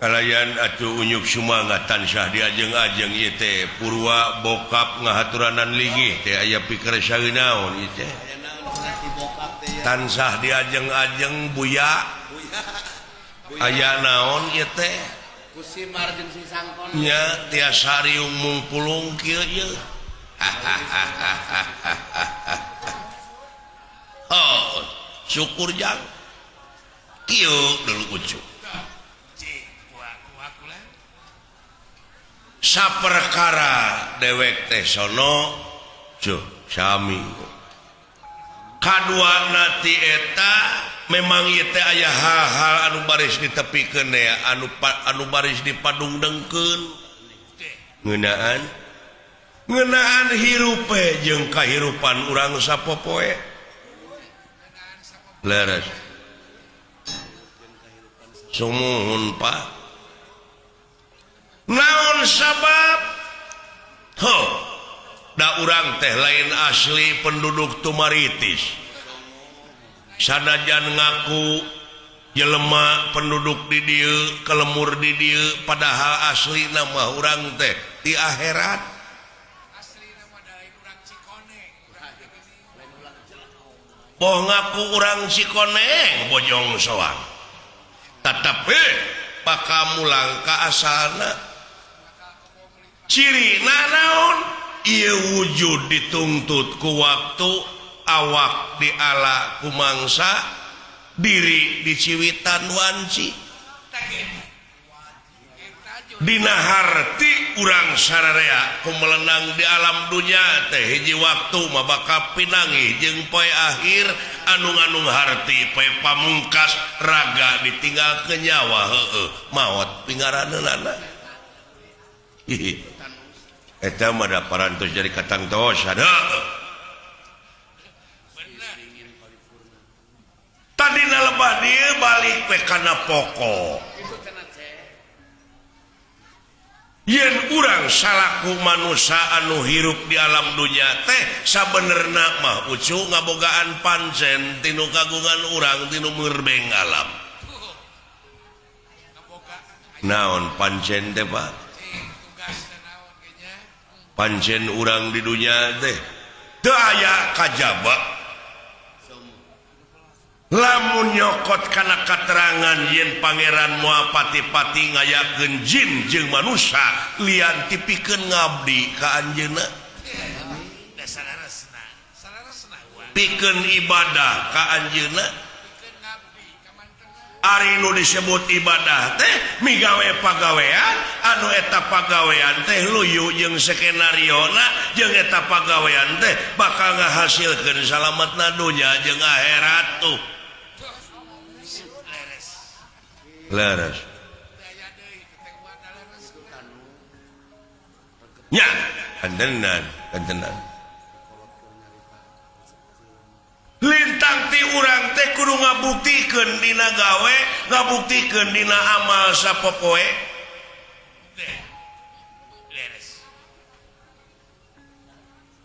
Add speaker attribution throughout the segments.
Speaker 1: kalayan atuh unyuk sumangat tansah diajeng-ajeng ieu teh purwa bokap ngahaturanan linggih teh aya pikir saeun naon ieu teh tansah diajeng-ajeng buya aya naon ieu teh
Speaker 2: kusimar jeung si sangkon
Speaker 1: nya tiasa riung mungkulung kieu ieu oh syukur jang kieu dulu ucuk saperkara dewek teh sono cuh sami kaduana ti eta memang ieu teh aya hal-hal anu baris ditepikeun ya anu baris dipadungdengkeun ngeunaan hirupe jeung kahirupan urang sapopoe leres sumuhun Pak naon sabab da urang teh lain asli penduduk Tumaritis sanajan ngaku jelema penduduk di dieu kelemur di dieu padahal asli nama urang teh di akhirat asli nama dari urang Cikoneng boh ngaku urang Cikoneng bojong soang tetapi pakamulang ka asalna ciri naon ieu wujud dituntut ku waktu awak diala ku mangsa diri diciwitan wanci dina harti urang sararea ku melenang di alam dunya teh hiji waktu mah bakal pinangih jeung poe akhir anu ngandung harti poe pamungkas raga ditinggal ke nyawa maot pingaraneunana eta mah da parantos jadi katang tos ada tadina lebah dieu balik we kana pokok yen urang salaku manusia anu hirup di alam dunya teh sabenerna mah ucu ngabogaan pancen tinu kagungan urang tinu merbeng alam naon pancen teh Pak pancen urang di dunia teh teu aya kajaba lamun nyokot kana katerangan yen pangeran moal pati-pati ngayakeun jin jeung manusia lian tipikeun ngabdi ka anjeunna pikeun ibadah ka anjeunna ari nu disebut ibadah teh migawe pagawean anu eta pagawean teh luyu jeung skenariona jeung eta pagawean teh bakal ngahasilkeun salametna dunya jeung akhirat tuh leres nya kantenan lintang ti urang teh kudu ngabuktikeun dina gawe ngabuktikeun dina amal sapopoe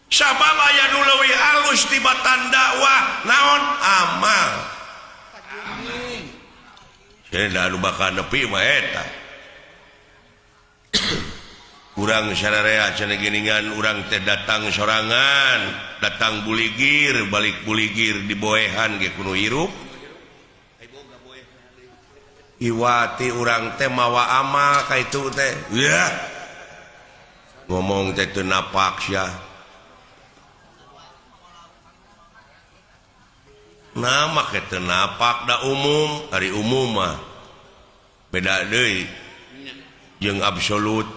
Speaker 1: sabab aya nu leuwih alus tibatan dakwah naon amal cenah anu bakal nepi mah eta urang sararea cenah geuningan urang teh datang sorangan datang buligir balik buligir di boehan ge kudu hirup iwati urang teh mawa amal ka itu teh ya ngomong teh teu napak sia nama ke teu napak da umum ari umum mah beda deui jeung absolut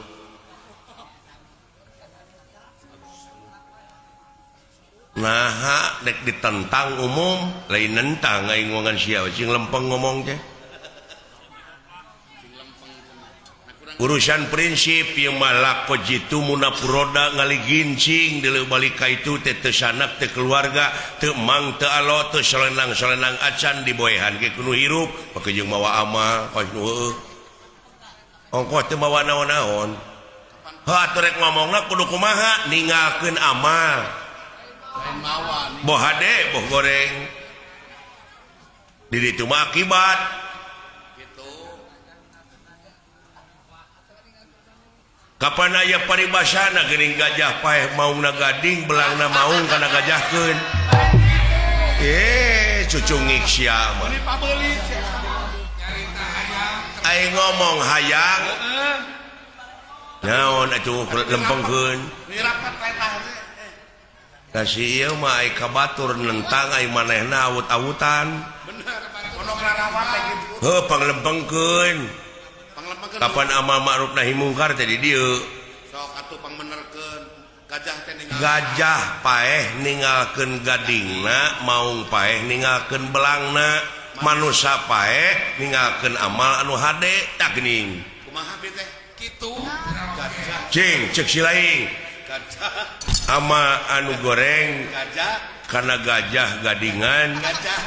Speaker 1: nah dek ditentang umum lain nentang aing ngomongan sia cing lempeng ngomong teh urusan prinsip yang malako jitu munapuroda ngali gincing dile balik ka itu teh teu sanak teh keluarga teu mang teu alo teu solenang acan di boehan ge kudu hirup make jeung mawa amal kos nu heueuh ongkos teu mawa naon-naon atuh rek ngomongna kudu kumaha ninggalkeun amal boh hade boh goreng di ditu mah akibat kapan aya paribasana geuning gajah paeh maungna gading belangna maung kana gajahkeun cucungik sia mah aing ngomong hayang naon atuh lempengkeun kasih ieu mah ai kabatur nentang ai manehna awut-awutan heuh panglempengkeun kapan amal ma'ruf nahi mungkar teh di dieu
Speaker 2: sok atuh pangbenerkeun gajah teh
Speaker 1: gajah paeh ninggalkeun gadingna maung paeh ninggalkeun belangna manusia paeh ninggalkeun amal anu hade tak geuning
Speaker 2: kumaha bi teh kitu
Speaker 1: cing cek si laing
Speaker 2: gajah
Speaker 1: ama anu goreng
Speaker 2: gajah
Speaker 1: karena gajah gadingan
Speaker 2: gajah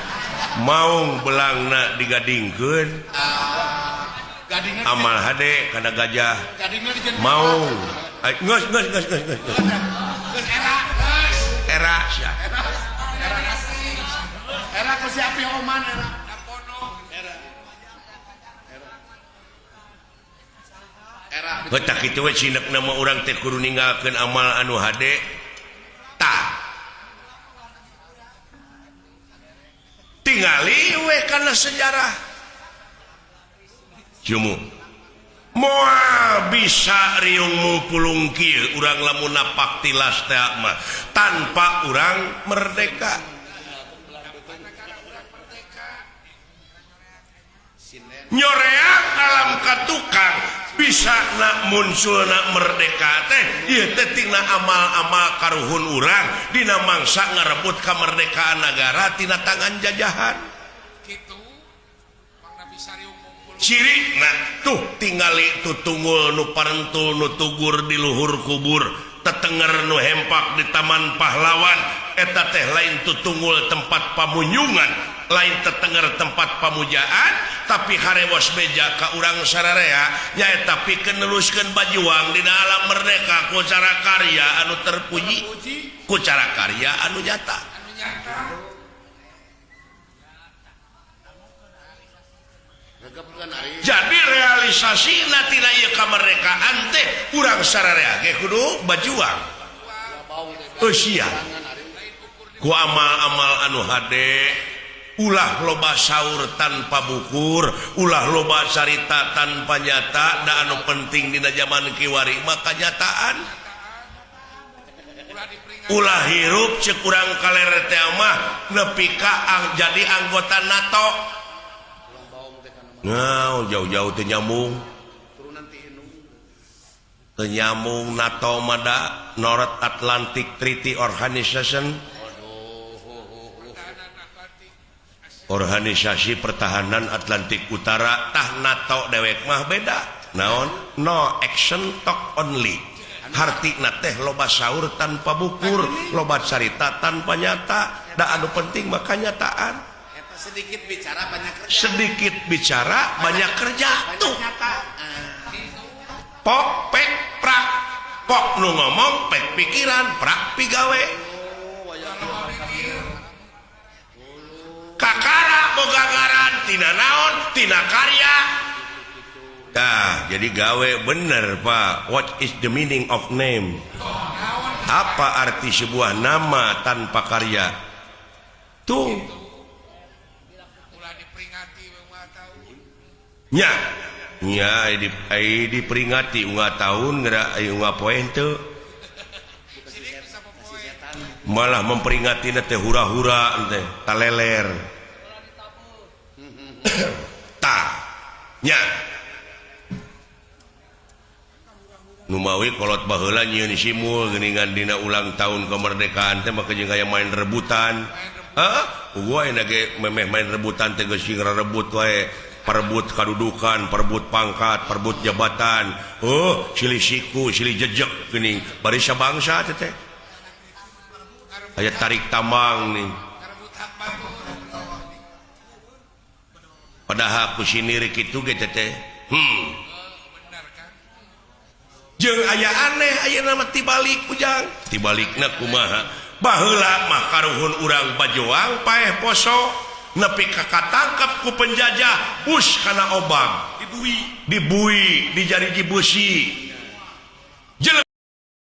Speaker 1: maung belangna digadingkeun
Speaker 2: gadingan
Speaker 1: amal hade karena gajah
Speaker 2: gadingan dijeun
Speaker 1: maung geus era sia
Speaker 2: era ku si api oman era
Speaker 1: Eta kitu we cinekna mah urang teh kudu ninggalkeun amal anu hade tah tingali we kana sejarah jumu moal bisa riung mupulung kieu urang lamun napak tilas teh mah tanpa urang merdeka nyoreang alam katukang bisa nak munculna merdeka teh ieu teh tina amal-amal karuhun urang dina mangsa ngarebut kamerdekaan negara tina tangan jajahan
Speaker 3: kitu mangna bisa riung ngumpul
Speaker 1: cirina tuh tingali tutunggul nu parentul nu tugur di luhur kubur tetenger nu hempak di taman pahlawan eta teh lain tutunggul tempat pamunyungan lain tetenger tempat pamujaan tapi harewos beja ka urang sararea nyaeta pikeun neluskeun bajuang dina alam merdeka ku cara karya anu terpuji ku cara karya anu nyata jadi realisasi tina ieu kamerdekaan teh urang sararea ge kudu bajuang sia ku amal-amal anu hade ulah loba saur tanpa bukur ulah loba carita tanpa nyata da anu penting dina zaman kiwari mah kanyataan ulah hirup ceuk urang kalere teh mah nepi ka jadi anggota NATO ngau jauh-jauh teu nyambung teu nyambung NATO mah da North Atlantic Treaty Organization Organisasi Pertahanan Atlantik Utara tah NATO dewek mah beda naon no action talk only hartina teh loba saur tanpa bukur loba carita tanpa nyata da anu penting mah kanyataan
Speaker 2: eta sedikit bicara banyak kerja
Speaker 1: sedikit bicara banyak kerja tuh pok pek prak pok nu ngomong pek pikiran prak pigawe kakara boga ngaran tina naon tina karya tah jadi gawe bener Pak what is the meaning of name apa arti sebuah nama tanpa karya tuh
Speaker 3: ulah diperingati ulah tahun
Speaker 1: nya nya diperingati unggah tahun geura unggah poe teu malah memperingati teh hura-hura teh taleler tah nya nu mawi kolot baheula nyieun simul geuningan dina ulang tahun kemerdekaan teh maka jeung aya main rebutan heeh gua aya ge memeh main rebutan teh geus ngarebut wae perebut kadudukan perebut pangkat perebut jabatan silih siku silih jejeg geuning bari sabangsa teh aya tarik tambang nih padahal ku siniri kitu ge teh jeung aya aneh aya nama tibalik ujang tibalikna kumaha baheula mah karuhun urang bajoang paeh poso nepi ka katangkap ku penjajah bus kana obang dibui di jariji besi